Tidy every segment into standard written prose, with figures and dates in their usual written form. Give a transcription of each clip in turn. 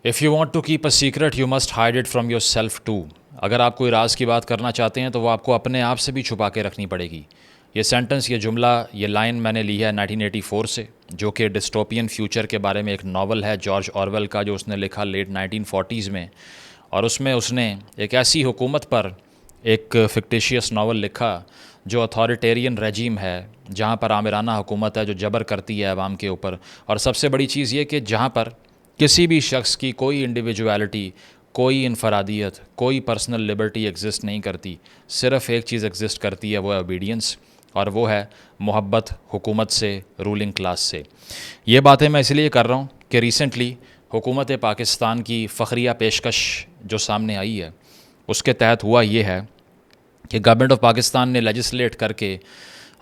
If you want to keep a secret you must hide it from yourself too. अगर आप कोई राज की बात करना चाहते हैं तो वो आपको अपने आप से भी छुपा के रखनी पड़ेगी। ये सेंटेंस, ये जुमला, ये लाइन मैंने ली है 1984 से, जो कि डिस्टोपियन फ्यूचर के बारे में एक नावल है जॉर्ज ऑरवेल का, जो उसने लिखा लेट 1940s में। और उसमें उसने एक ऐसी हुकूमत पर एक फिक्टिशियस नावल लिखा जो अथॉरिटेरियन रेजीम है, जहाँ पर आमिराना हुकूमत है जो जबर करती है अवाम के ऊपर। और सबसे बड़ी चीज़ ये कि जहाँ पर किसी भी शख्स की कोई इंडिविजुअलिटी, कोई इनफरादियत, कोई पर्सनल लिबर्टी एग्जिस्ट नहीं करती। सिर्फ़ एक चीज़ एग्जिस्ट करती है, वो है ओबीडियंस, और वो है मोहब्बत हुकूमत से, रूलिंग क्लास से। ये बातें मैं इसलिए कर रहा हूँ कि रिसेंटली हुकूमत पाकिस्तान की फ़खरिया पेशकश जो सामने आई है, उसके तहत हुआ ये है कि गवर्नमेंट ऑफ पाकिस्तान ने लेजिस्लेट करके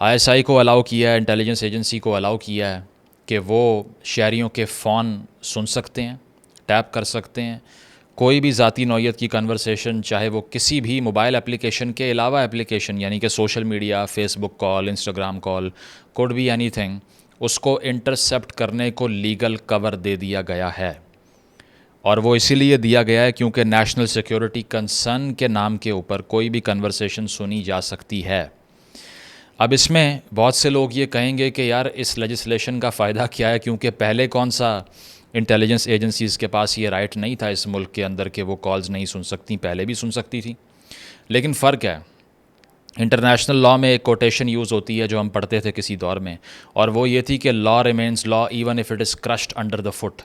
आईएसआई को अलाउ किया है, इंटेलिजेंस एजेंसी को अलाउ किया है कि वो शहरियों के फ़ोन सुन सकते हैं, टैप कर सकते हैं। कोई भी ज़ाती नौइयत की कन्वर्सेशन, चाहे वो किसी भी मोबाइल एप्लीकेशन के अलावा एप्लीकेशन, यानी कि social media, Facebook call, Instagram call, could be anything, उसको इंटरसेप्ट करने को लीगल कवर दे दिया गया है। और वो इसीलिए दिया गया है क्योंकि नेशनल सिक्योरिटी कंसर्न के नाम के ऊपर कोई भी कन्वर्सेशन सुनी जा सकती है। अब इसमें बहुत से लोग ये कहेंगे कि यार इस लेजिस्लेशन का फ़ायदा क्या है, क्योंकि पहले कौन सा इंटेलिजेंस एजेंसीज़ के पास ये राइट नहीं था इस मुल्क के अंदर कि वो कॉल्स नहीं सुन सकती, पहले भी सुन सकती थी। लेकिन फ़र्क है, इंटरनेशनल लॉ में एक कोटेशन यूज़ होती है जो हम पढ़ते थे किसी दौर में, और वो ये थी कि law remains law even if it is crushed under the foot.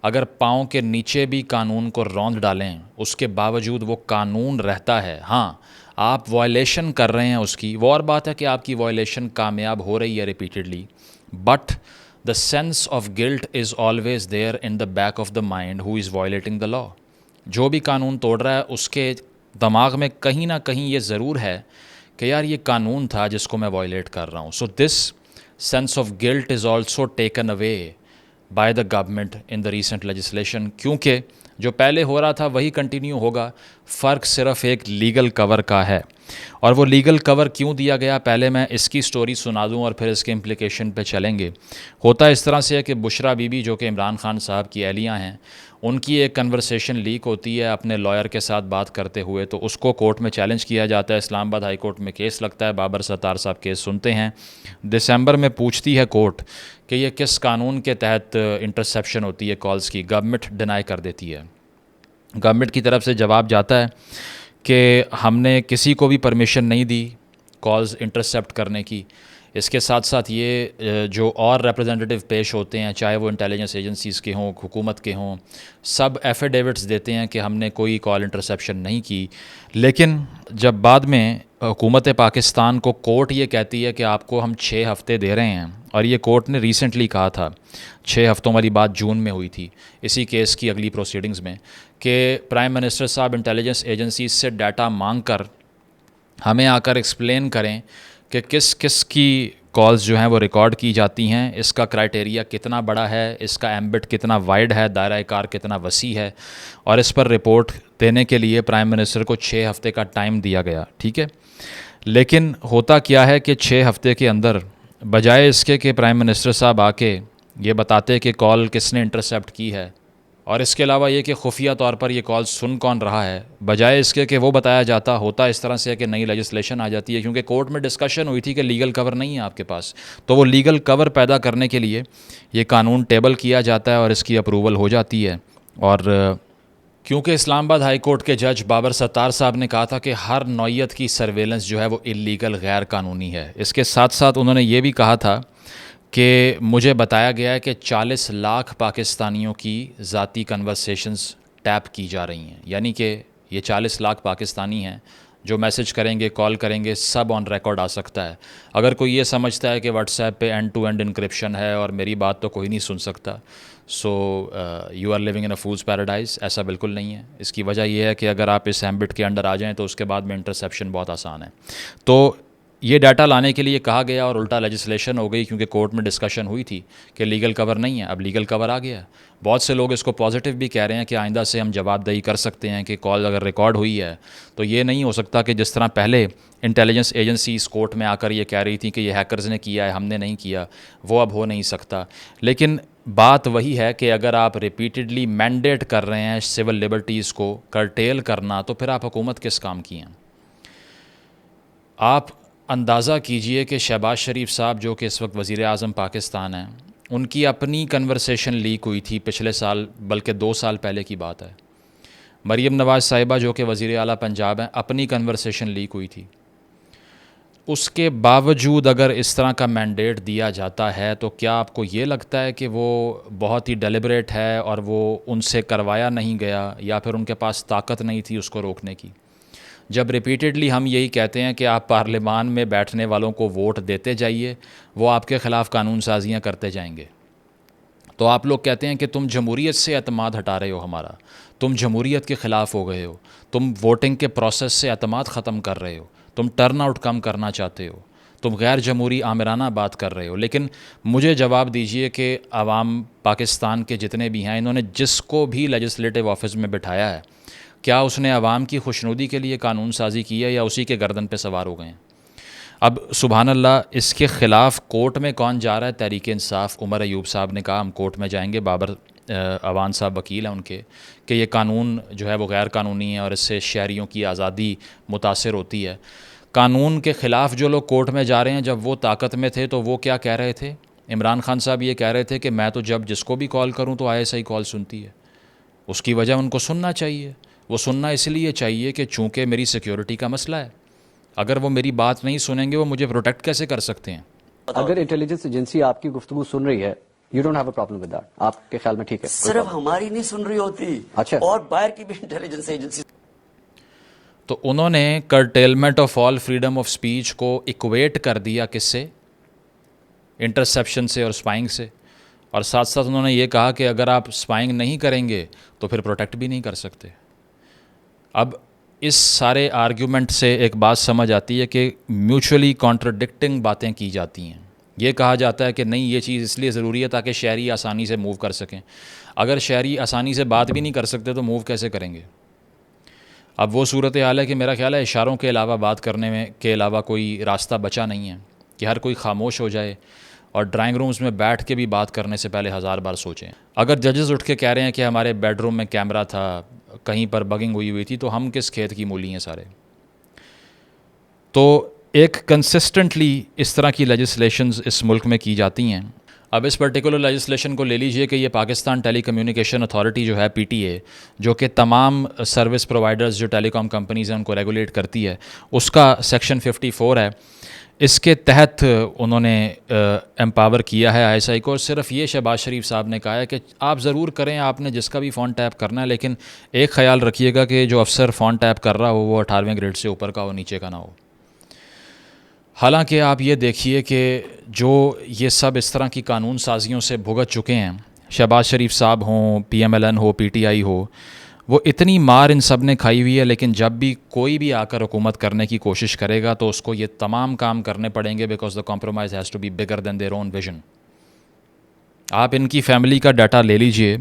अगर पाँव के नीचे भी कानून को रौंद डालें, उसके बावजूद वो कानून रहता है। हाँ, आप वायलेशन कर रहे हैं उसकी, वो और बात है कि आपकी वायलेशन कामयाब हो रही है repeatedly, but the sense of guilt is always there in the back of the mind who is violating the law. जो भी कानून तोड़ रहा है उसके दिमाग में कहीं ना कहीं ये ज़रूर है कि यार ये कानून था जिसको मैं वायलेट कर रहा हूँ। So this sense of guilt is also taken away by the government in the recent legislation, क्योंकि जो पहले हो रहा था वही कंटिन्यू होगा। फ़र्क सिर्फ एक लीगल कवर का है। और वो लीगल कवर क्यों दिया गया, पहले मैं इसकी स्टोरी सुना दूं और फिर इसके इम्प्लिकेशन पे चलेंगे। होता इस तरह से है कि बुशरा बीबी, जो कि इमरान खान साहब की अहलिया हैं, उनकी एक कन्वर्सेशन लीक होती है अपने लॉयर के साथ बात करते हुए, तो उसको कोर्ट में चैलेंज किया जाता है। इस्लामाबाद हाई कोर्ट में केस लगता है, बाबर सत्तार साहब केस सुनते हैं। दिसंबर में पूछती है कोर्ट कि ये किस कानून के तहत इंटरसेप्शन होती है कॉल्स की। गवर्नमेंट डिनाई कर देती है। गवर्नमेंट की तरफ से जवाब जाता है कि हमने किसी को भी परमिशन नहीं दी कॉल्स इंटरसेप्ट करने की। इसके साथ साथ ये जो और रिप्रेजेंटेटिव पेश होते हैं, चाहे वो इंटेलिजेंस एजेंसीज़ के हों, हुकूमत के हों, सब एफिडेविट्स देते हैं कि हमने कोई कॉल इंटरसेप्शन नहीं की। लेकिन जब बाद में हुकूमत पाकिस्तान को कोर्ट ये कहती है कि आपको हम 6 हफ़्ते दे रहे हैं, और ये कोर्ट ने रिसेंटली कहा था, 6 हफ़्तों वाली बात जून में हुई थी इसी केस की अगली प्रोसीडिंग्स में, कि प्राइम मिनिस्टर साहब इंटेलिजेंस एजेंसी से डाटा मांग कर हमें आकर एक्सप्लेन करें कि किस किस की कॉल्स जो हैं वो रिकॉर्ड की जाती हैं, इसका क्राइटेरिया कितना बड़ा है, इसका एम्बिट कितना वाइड है, दायरा कार कितना वसी है। और इस पर रिपोर्ट देने के लिए प्राइम मिनिस्टर को 6 हफ़्ते का टाइम दिया गया, ठीक है। लेकिन होता क्या है कि 6 हफ़्ते के अंदर, बजाय इसके कि प्राइम मिनिस्टर साहब आके ये बताते कि कॉल किसने इंटरसेप्ट की है, और इसके अलावा ये कि खुफिया तौर पर ये कॉल सुन कौन रहा है, बजाय इसके कि वो बताया जाता, होता इस तरह से है कि नई लेजिस्लेशन आ जाती है, क्योंकि कोर्ट में डिस्कशन हुई थी कि लीगल कवर नहीं है आपके पास। तो वो लीगल कवर पैदा करने के लिए ये कानून टेबल किया जाता है और इसकी अप्रूवल हो जाती है। और क्योंकि इस्लामाबाद हाई कोर्ट के जज बाबर सत्तार साहब ने कहा था कि हर नौइयत की सर्वेलेंस जो है वो इल्लीगल, गैर कानूनी है। इसके साथ साथ उन्होंने ये भी कहा था कि मुझे बताया गया है कि 40 लाख पाकिस्तानियों की ज़ाती कन्वर्सेशंस टैप की जा रही हैं, यानी कि ये 40 लाख पाकिस्तानी हैं जो मैसेज करेंगे, कॉल करेंगे, सब ऑन रिकॉर्ड आ सकता है। अगर कोई ये समझता है कि व्हाट्सएप पे एंड टू एंड इनक्रिप्शन है और मेरी बात तो कोई नहीं सुन सकता, so you are living in a fool's paradise, ऐसा बिल्कुल नहीं है। इसकी वजह यह है कि अगर आप इस एम्बिट के अंडर आ जाएँ तो उसके बाद में इंटरसेप्शन बहुत आसान है। तो ये डाटा लाने के लिए कहा गया और उल्टा लेजिस्लेशन हो गई, क्योंकि कोर्ट में डिस्कशन हुई थी कि लीगल कवर नहीं है। अब लीगल कवर आ गया है। बहुत से लोग इसको पॉजिटिव भी कह रहे हैं कि आइंदा से हम जवाबदेही कर सकते हैं कि कॉल अगर रिकॉर्ड हुई है तो ये नहीं हो सकता कि जिस तरह पहले इंटेलिजेंस एजेंसीज कोर्ट में आकर ये कह रही थी कि ये हैकर्स ने किया है, हमने नहीं किया, वो अब हो नहीं सकता। लेकिन बात वही है कि अगर आप रिपीटेडली मैंडेट कर रहे हैं सिविल लिबर्टीज़ को करटेल करना, तो फिर आप हुकूमत किस काम की हैं? आप अंदाज़ा कीजिए कि शहबाज शरीफ साहब जो कि इस वक्त वज़ीर आज़म पाकिस्तान हैं, उनकी अपनी कन्वर्सेशन लीक हुई थी पिछले साल, बल्कि 2 साल पहले की बात है। मरीम नवाज़ साहिबा जो कि वज़ीर आला पंजाब हैं, अपनी कन्वर्सेशन लीक हुई थी। उसके बावजूद अगर इस तरह का मैंडेट दिया जाता है, तो क्या आपको ये लगता है कि वो बहुत ही डेलिब्रेट है और वो उनसे करवाया नहीं गया, या फिर उनके पास ताकत नहीं थी उसको रोकने की? जब रिपीटेडली हम यही कहते हैं कि आप पार्लियामान में बैठने वालों को वोट देते जाइए, वो आपके ख़िलाफ़ कानून साजियाँ करते जाएंगे। तो आप लोग कहते हैं कि तुम जमहूरियत से एतमाद हटा रहे हो हमारा, तुम जमहूरियत के ख़िलाफ़ हो गए हो, तुम वोटिंग के प्रोसेस से एतमाद ख़त्म कर रहे हो, तुम टर्न आउट कम करना चाहते हो, तुम गैर जमहूरी आमिराना बात कर रहे हो। लेकिन मुझे जवाब दीजिए कि आवाम पाकिस्तान के जितने भी हैं, इन्होंने जिसको भी लेजिस्लेटिव ऑफिस में बिठाया है, क्या उसने आवाम की खुशनुदी के लिए कानून साजी की है, या उसी के गर्दन पे सवार हो गए हैं? अब सुबहान अल्लाह, इसके ख़िलाफ़ कोर्ट में कौन जा रहा है? तहरीक इंसाफ, उमर अयूब साहब ने कहा हम कोर्ट में जाएंगे, बाबर अवान साहब वकील हैं उनके, कि ये कानून जो है वो गैर कानूनी है और इससे शहरियों की आज़ादी मुतासर होती है। कानून के ख़िलाफ़ जो लोग कोर्ट में जा रहे हैं, जब वो ताकत में थे तो वो क्या कह रहे थे? इमरान खान साहब ये कह रहे थे कि मैं तो जब जिसको भी कॉल करूँ तो ISI कॉल सुनती है। उसकी वजह उनको सुनना चाहिए। वो सुनना इसलिए चाहिए कि चूँकि मेरी सिक्योरिटी का मसला है। अगर वो मेरी बात नहीं सुनेंगे, वो मुझे प्रोटेक्ट कैसे कर सकते हैं? अगर इंटेलिजेंस एजेंसी आपकी गुफ्तगू सुन रही है, you don't have a problem with that, आपके ख्याल में ठीक है? सिर्फ हमारी नहीं सुन रही होती, अच्छा, और बाहर की भी इंटेलिजेंस एजेंसी। तो उन्होंने curtailment of all freedom of speech को इक्वेट कर दिया किससे? इंटरसेप्शन से और स्पाइंग से। और साथ साथ उन्होंने ये कहा कि अगर आप स्पाइंग नहीं करेंगे तो फिर प्रोटेक्ट भी नहीं कर सकते। अब इस सारे आर्ग्यूमेंट से एक बात समझ आती है कि म्यूचुअली कॉन्ट्रडिक्टिंग बातें की जाती हैं। ये कहा जाता है कि नहीं, ये चीज़ इसलिए ज़रूरी है ताकि शहरी आसानी से मूव कर सकें। अगर शहरी आसानी से बात भी नहीं कर सकते तो मूव कैसे करेंगे? अब वो सूरत हाल है कि मेरा ख्याल है इशारों के अलावा बात करने में के अलावा कोई रास्ता बचा नहीं है, कि हर कोई खामोश हो जाए और ड्राइंग रूम्स में बैठ के भी बात करने से पहले 1000 बार सोचें। अगर जजेस उठ के कह रहे हैं कि हमारे बेडरूम में कैमरा था, कहीं पर बगिंग हुई थी, तो हम किस खेत की मूली हैं सारे? तो एक कंसिस्टेंटली इस तरह की लेजिस्लेशंस इस मुल्क में की जाती हैं। अब इस पर्टिकुलर लेजिस्लेशन को ले लीजिए कि ये पाकिस्तान टेली कम्युनिकेशन अथॉरिटी जो है, PTA, जो कि तमाम सर्विस प्रोवाइडर्स जो टेलीकॉम कंपनीज़ हैं उनको रेगुलेट करती है, उसका सेक्शन 54 है। इसके तहत उन्होंने एम्पावर किया है ISI को। और सिर्फ ये शहबाज शरीफ साहब ने कहा है कि आप ज़रूर करें, आपने जिसका भी फ़ोन टैप करना है, लेकिन एक ख्याल रखिएगा कि जो अफसर फ़ोन टैप कर रहा हो वो 18वें ग्रेड से ऊपर का हो, नीचे का ना हो। हालांकि आप ये देखिए कि जो ये सब इस तरह की कानून साजियों से भुगत चुके हैं, शहबाज शरीफ साहब हों, PMLN हो, PTI हो, वो इतनी मार इन सब ने खाई हुई है। लेकिन जब भी कोई भी आकर हुकूमत करने की कोशिश करेगा तो उसको ये तमाम काम करने पड़ेंगे, because the compromise has to be bigger than their own vision. आप इनकी फैमिली का डाटा ले लीजिए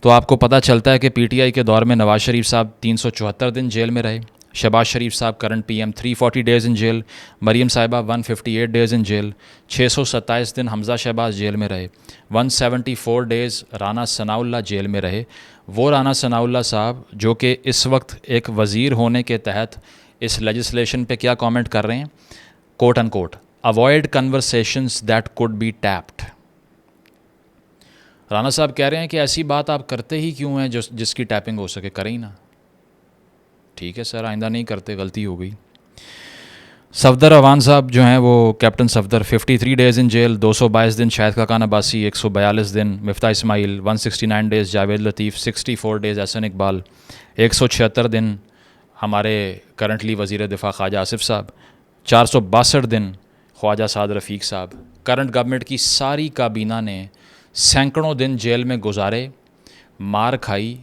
तो आपको पता चलता है कि PTI के दौर में नवाज़ शरीफ साहब 374 दिन जेल में रहे, शहबाज शरीफ साहब current PM 340 days in jail, Maryam साहिबा 158 डेज़ इन जेल, 627 दिन हमज़ा शहबाज जेल में रहे, 174 डेज़ राना सनाउल्लाह जेल में रहे। वो राना सनाउल्लाह साहब जो कि इस वक्त एक वज़ीर होने के तहत इस लेजिस्लेशन पे क्या कमेंट कर रहे हैं? Quote and quote, avoid conversations that could be tapped. Rana साहब कह रहे हैं कि ऐसी बात आप करते ही क्यों हैं जिसकी टैपिंग हो सके, करें ही ना। ठीक है सर, आइंदा नहीं करते, गलती हो गई। सफदर अवान साहब जो हैं वो captain Safdar 53 days in jail, 222 दिन शाहिद खाकान अब्बासी, 142 दिन मिफ्ता इस्माइल, 169 डेज़ जावेद लतीफ़, 64 डेज़ एहसन इकबाल, 176 दिन हमारे करंटली वज़ीर दिफा ख्वाजा आसिफ साहब, 462 दिन ख्वाजा साद रफ़ीक साहब। करंट गवर्नमेंट की सारी काबीना ने सैकड़ों दिन जेल में गुजारे, मार खाई,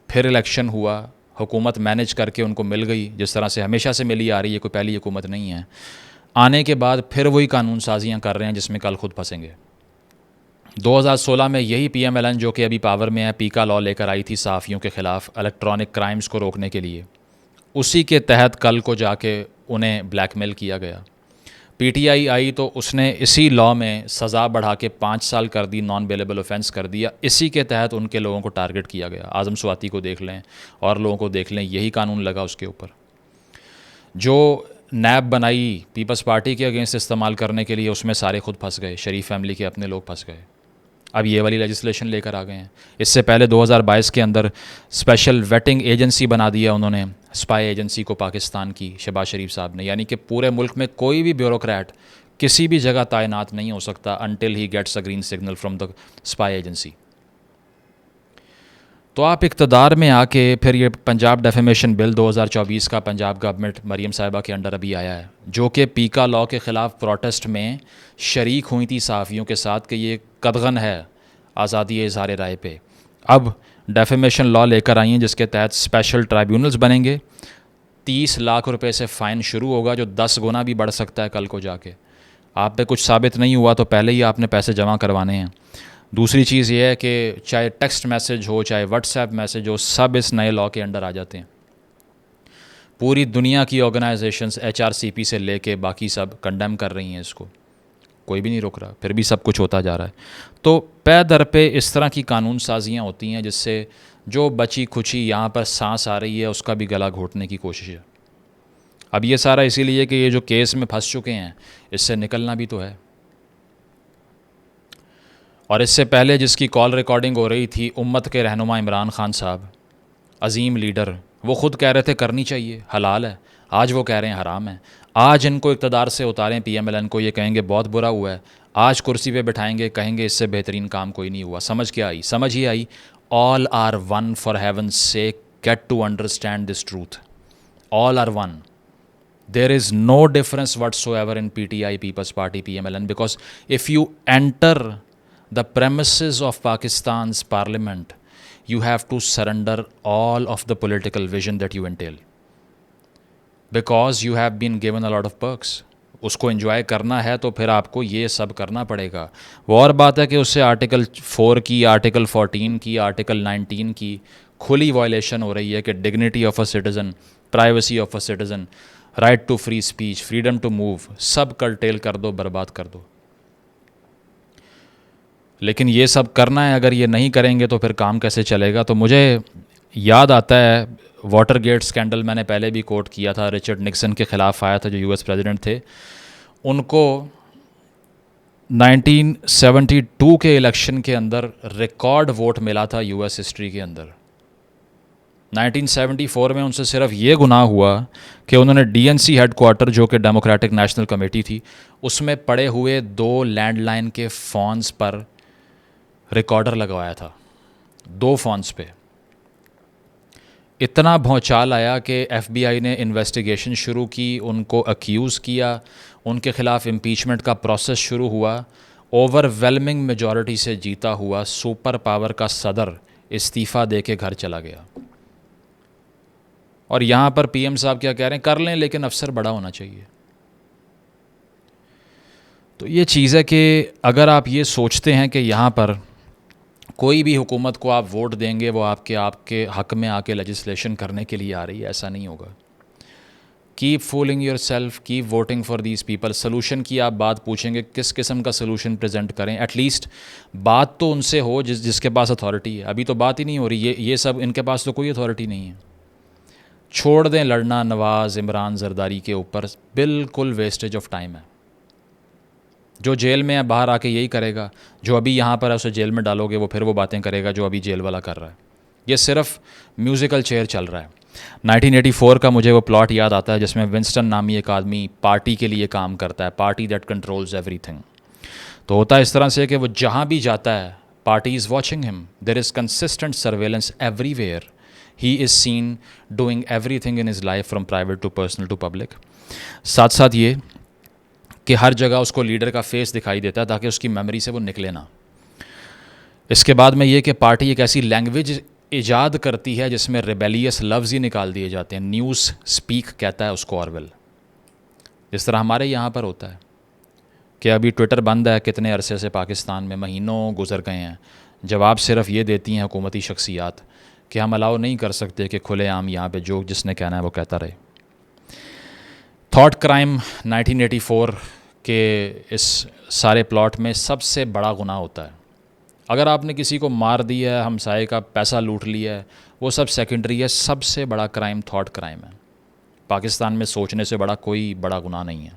फिर इलेक्शन हुआ, हुकूमत मैनेज करके उनको मिल गई, जिस तरह से हमेशा से मिली आ रही है, कोई पहली हुकूमत नहीं है। आने के बाद फिर वही कानून साजियाँ कर रहे हैं जिसमें कल खुद फंसेंगे। 2016 में यही PMLN जो कि अभी पावर में है, पीका लॉ लेकर आई थी सहाफ़ियों के ख़िलाफ़ इलेक्ट्रॉनिक क्राइम्स को रोकने के लिए। उसी के तहत कल को जाके उन्हें ब्लैकमेल किया गया। पीटीआई आई तो उसने इसी लॉ में सज़ा बढ़ा के 5 साल कर दी, नॉन बेलेबल ऑफेंस कर दिया। इसी के तहत उनके लोगों को टारगेट किया गया। आज़म स्वाति को देख लें और लोगों को देख लें, यही कानून लगा उसके ऊपर। जो नैब बनाई पीपल्स पार्टी के अगेंस्ट इस्तेमाल करने के लिए, उसमें सारे खुद फंस गए, शरीफ फैमिली के अपने लोग फंस गए। अब ये वाली लेजिस्लेशन लेकर आ गए हैं। इससे पहले 2022 के अंदर स्पेशल वेटिंग एजेंसी बना दिया उन्होंने, स्पाई एजेंसी को पाकिस्तान की, शहबाज शरीफ साहब ने। यानी कि पूरे मुल्क में कोई भी ब्यूरोक्रेट किसी भी जगह तैनात नहीं हो सकता until he gets a green signal from the spy agency. तो आप इक़्तिदार में आके फिर ये पंजाब डेफेमेशन बिल 2024 का पंजाब गवर्नमेंट मरीम साहिबा के अंडर अभी आया है, जो कि पीका लॉ के ख़िलाफ़ प्रोटेस्ट में शरीक हुई थी सहाफ़ियों के साथ कि ये कदगन है आज़ादी इज़हार राय पे। अब डेफेमेशन लॉ लेकर आई हैं जिसके तहत स्पेशल ट्राइब्यूनल्स बनेंगे। 30 लाख रुपए से फ़ाइन शुरू होगा, जो 10 गुना भी बढ़ सकता है कल को जाके। आप पे कुछ साबित नहीं हुआ तो पहले ही आपने पैसे जमा करवाने हैं। दूसरी चीज़ ये है कि चाहे टेक्स्ट मैसेज हो, चाहे व्हाट्सएप मैसेज हो, सब इस नए लॉ के अंडर आ जाते हैं। पूरी दुनिया की ऑर्गेनाइजेशंस HRCP से लेके बाकी सब कंडेम कर रही हैं इसको, कोई भी नहीं रोक रहा, फिर भी सब कुछ होता जा रहा है। तो पे दर पे इस तरह की कानून साजियाँ होती हैं जिससे जो बची खुची यहाँ पर सांस आ रही है उसका भी गला घोटने की कोशिश है। अब ये सारा इसीलिए कि ये जो केस में फंस चुके हैं इससे निकलना भी तो है। और इससे पहले जिसकी कॉल रिकॉर्डिंग हो रही थी, उम्मत के रहनुमा इमरान खान साहब, अजीम लीडर, वो ख़ुद कह रहे थे करनी चाहिए, हलाल है। आज वो कह रहे हैं हराम है। आज इनको इक़्तिदार से उतारें PMLN को, ये कहेंगे बहुत बुरा हुआ है। आज कुर्सी पे बिठाएंगे, कहेंगे इससे बेहतरीन काम कोई नहीं हुआ। समझ क्या आई? समझ ही आई, all are one for heaven's sake, get to understand this truth. All are one. There is no difference whatsoever in PTI, People's Party, PMLN, because if you enter the premises of Pakistan's parliament, you have to surrender all of the political vision that you entail, because you have been given a lot of perks. उसको enjoy करना है तो फिर आपको ये सब करना पड़ेगा। वो और बात है कि उससे आर्टिकल 4 की, आर्टिकल 14 की, आर्टिकल 19 की खुली वायलेशन हो रही है कि dignity of a citizen, privacy of a citizen, right to free speech, freedom to move, सब कर्टेल कर दो, बर्बाद कर दो। लेकिन ये सब करना है, अगर ये नहीं करेंगे तो फिर काम कैसे चलेगा? तो मुझे याद आता है वाटरगेट स्कैंडल, मैंने पहले भी कोट किया था, रिचर्ड निक्सन के ख़िलाफ़ आया था जो US प्रेसिडेंट थे। उनको 1972 के इलेक्शन के अंदर रिकॉर्ड वोट मिला था US हिस्ट्री के अंदर। 1974 में उनसे सिर्फ ये गुनाह हुआ कि उन्होंने DNC हेडक्वार्टर, जो कि डेमोक्रेटिक नेशनल कमेटी थी, उसमें पड़े हुए 2 लैंडलाइन के फ़ोन्स पर रिकॉर्डर लगवाया था, 2 फ़ोन्स पे। इतना भौचाल आया कि FBI ने इन्वेस्टिगेशन शुरू की, उनको अक्यूज़ किया, उनके ख़िलाफ़ इम्पीचमेंट का प्रोसेस शुरू हुआ। ओवरवेलमिंग मेजॉरिटी से जीता हुआ सुपर पावर का सदर इस्तीफ़ा दे के घर चला गया। और यहाँ पर PM साहब क्या कह रहे हैं? कर लें, लेकिन अफसर बड़ा होना चाहिए। तो ये चीज़ है कि अगर आप ये सोचते हैं कि यहाँ पर कोई भी हुकूमत को आप वोट देंगे वो आपके हक़ में आके लेजिस्लेशन करने के लिए आ रही है, ऐसा नहीं होगा। Keep fooling your self, keep voting for these people. Solution की आप बात पूछेंगे, किस किस्म का सोलूशन प्रेजेंट करें? एटलीस्ट बात तो उनसे हो जिसके पास अथॉरिटी है। अभी तो बात ही नहीं हो रही। ये सब इनके पास तो कोई अथॉरिटी नहीं है। छोड़ दें लड़ना नवाज़, इमरान, जरदारी के ऊपर, बिल्कुल वेस्टेज ऑफ टाइम है। जो जेल में है बाहर आके यही करेगा, जो अभी यहाँ पर है उसे जेल में डालोगे वो फिर वो बातें करेगा जो अभी जेल वाला कर रहा है। ये सिर्फ म्यूज़िकल चेयर चल रहा है। 1984 का मुझे वो प्लॉट याद आता है जिसमें विंस्टन नामी एक आदमी पार्टी के लिए काम करता है, पार्टी दैट कंट्रोल्स एवरीथिंग। तो होता है इस तरह से कि वो जहाँ भी जाता है, party is watching him, there is consistent surveillance everywhere, he is seen doing everything in his life from private to personal to public. साथ साथ ये कि हर जगह उसको लीडर का फेस दिखाई देता है ताकि उसकी मेमोरी से वो निकले ना। इसके बाद में ये कि पार्टी एक ऐसी लैंग्वेज ईजाद करती है जिसमें रिबेलियस लफ्ज़ ही निकाल दिए जाते हैं। न्यूज़ स्पीक कहता है उसको ऑरवेल। जिस तरह हमारे यहाँ पर होता है कि अभी ट्विटर बंद है, कितने अरसे से पाकिस्तान में महीनों गुजर गए हैं, जवाब सिर्फ ये देती हैं हुकूमती शख्सियात कि हम अलाउ नहीं कर सकते कि खुलेआम यहाँ पे जो जिसने कहना है वो कहता रहे। थॉट क्राइम 1984 कि इस सारे प्लॉट में सबसे बड़ा गुनाह होता है। अगर आपने किसी को मार दिया है, हमसाये का पैसा लूट लिया है, वो सब सेकेंडरी है। सबसे बड़ा क्राइम थॉट क्राइम है। पाकिस्तान में सोचने से बड़ा कोई बड़ा गुनाह नहीं है।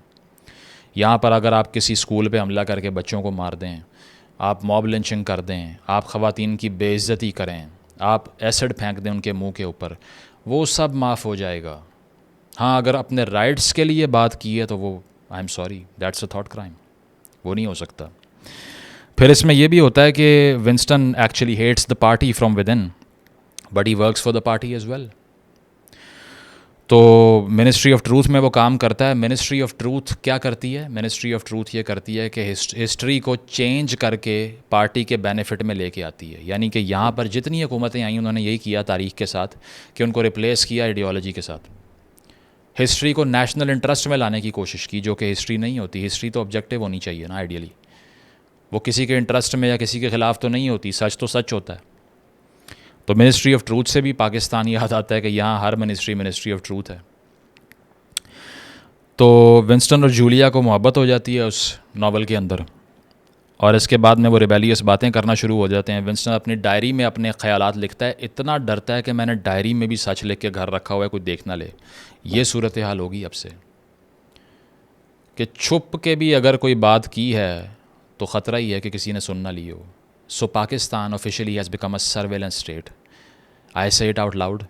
यहाँ पर अगर आप किसी स्कूल पे हमला करके बच्चों को मार दें, आप मॉब लिंचिंग कर दें, आप ख़वातीन की बेइज्जती करें, आप एसिड फेंक दें उनके मुंह के ऊपर, वो सब माफ़ हो जाएगा। हाँ, अगर अपने राइट्स के लिए बात की है तो वो I am sorry, that's a thought crime, वो नहीं हो सकता। फिर इसमें यह भी होता है कि Winston actually hates the party from within, but he works for the party as well. तो मिनिस्ट्री ऑफ ट्रूथ में वो काम करता है। मिनिस्ट्री ऑफ ट्रूथ क्या करती है? मिनिस्ट्री ऑफ ट्रूथ ये करती है कि हिस्ट्री को चेंज करके पार्टी के बेनिफिट में लेके आती है। यानी कि यहाँ पर जितनी हुकूमतें आई उन्होंने यही किया तारीख़ के साथ कि उनको रिप्लेस किया आइडियोलॉजी के साथ। हिस्ट्री को नेशनल इंटरेस्ट में लाने की कोशिश की, जो कि हिस्ट्री नहीं होती। हिस्ट्री तो ऑब्जेक्टिव होनी चाहिए ना आइडियली, वो किसी के इंटरेस्ट में या किसी के ख़िलाफ़ तो नहीं होती। सच तो सच होता है। तो मिनिस्ट्री ऑफ ट्रूथ से भी पाकिस्तान याद आता है कि यहाँ हर मिनिस्ट्री ऑफ ट्रूथ है। तो विंस्टन और जूलिया को मोहब्बत हो जाती है उस नावल के अंदर, और इसके बाद में वो रिबेलियस बातें करना शुरू हो जाते हैं। विंस्टन अपनी डायरी में अपने ख़यालात लिखता है। इतना डरता है कि मैंने डायरी में भी सच लिख के घर रखा हुआ है, कोई देख ना ले। ये सूरत हाल होगी अब से कि छुप के भी अगर कोई बात की है तो ख़तरा ही है कि किसी ने सुन ना ली हो। So Pakistan officially has become a surveillance state. I say it out loud.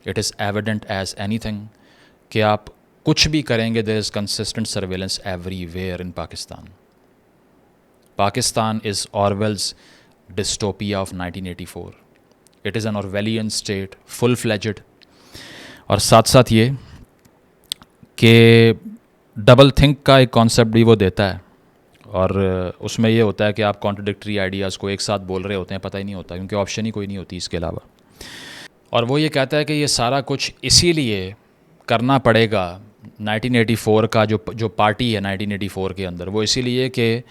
It is evident as anything कि आप कुछ भी करेंगे, there is consistent surveillance everywhere in Pakistan. Pakistan is Orwell's dystopia of 1984. It is an Orwellian state, full-fledged. और साथ साथ ये कि डबल थिंक का एक कॉन्सेप्ट भी वो देता है, और उसमें ये होता है कि आप कॉन्ट्रडिक्टरी आइडियाज़ को एक साथ बोल रहे होते हैं, पता ही नहीं होता, क्योंकि ऑप्शन ही कोई नहीं होती इसके अलावा। और वो ये कहता है कि ये सारा कुछ इसीलिए करना पड़ेगा 1984 का जो पार्टी है 1984 के अंदर, वो इसीलिए कि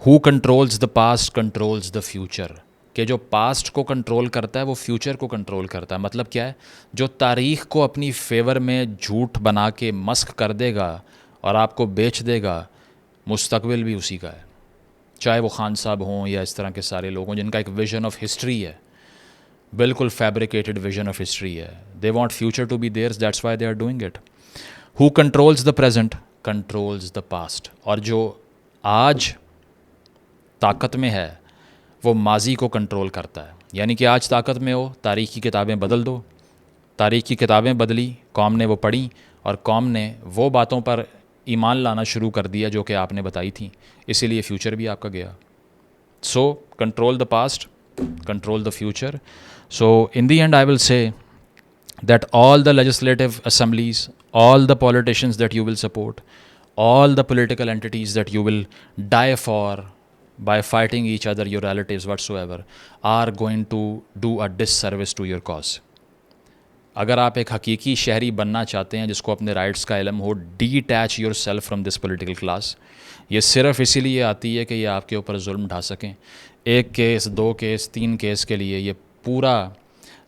who controls the past controls the future, कि जो पास्ट को कंट्रोल करता है वो फ्यूचर को कंट्रोल करता है। मतलब क्या है? जो तारीख़ को अपनी फेवर में झूठ बना के मस्क कर देगा और आपको बेच देगा, मुस्तकबिल भी उसी का है। चाहे वो खान साहब हों या इस तरह के सारे लोग हों जिनका एक विजन ऑफ हिस्ट्री है, बिल्कुल फैब्रिकेटेड विजन ऑफ हिस्ट्री है। They want future to be theirs, that's why they are doing it. Who controls the present controls the past, और जो आज ताकत में है वो माजी को कंट्रोल करता है। यानी कि आज ताकत में हो, तारीख़ की किताबें बदल दो। तारीख़ की किताबें बदली, कौम ने वो पढ़ी और कौम ने वो बातों पर ईमान लाना शुरू कर दिया जो कि आपने बताई थी, इसीलिए फ्यूचर भी आपका गया। So control the past, control the future. So in the and I will say that all the legislative assemblies, all the politicians that you will support, all the political entities that you will die for by fighting each other, your relatives whatsoever, are going to do a disservice to your cause. अगर आप एक हकीकी शहरी बनना चाहते हैं जिसको अपने राइट्स का इल्म हो, detach your self from this political class. ये सिर्फ इसीलिए आती है कि ये आपके ऊपर जुल्म ढा सकें। एक केस, 2 केस, 3 केस के लिए ये पूरा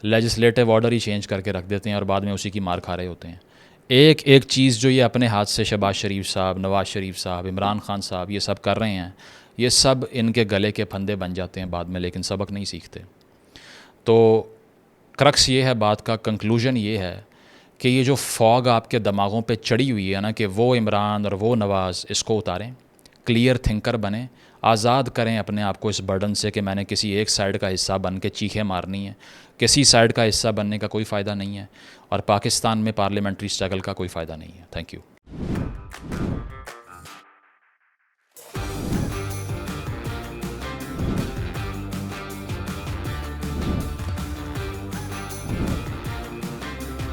लेजिस्लेटिव ऑर्डर ही चेंज करके रख देते हैं और बाद में उसी की मार खा रहे होते हैं। एक एक चीज़ जो ये अपने हाथ से शहबाज शरीफ साहब, नवाज़ शरीफ साहब, इमरान खान साहब ये सब कर रहे हैं, ये सब इनके गले के फंदे बन जाते हैं बाद में, लेकिन सबक नहीं सीखते। तो क्रक्स ये है बात का, कंक्लूजन ये है कि ये जो फॉग आपके दिमागों पे चढ़ी हुई है ना कि वो इमरान और वो नवाज़, इसको उतारें, क्लियर थिंकर बने, आज़ाद करें अपने आप को इस बर्डन से कि मैंने किसी एक साइड का हिस्सा बन के चीखें मारनी है। किसी साइड का हिस्सा बनने का कोई फ़ायदा नहीं है, और पाकिस्तान में पार्लियामेंट्री स्ट्रगल का कोई फ़ायदा नहीं है। Thank you.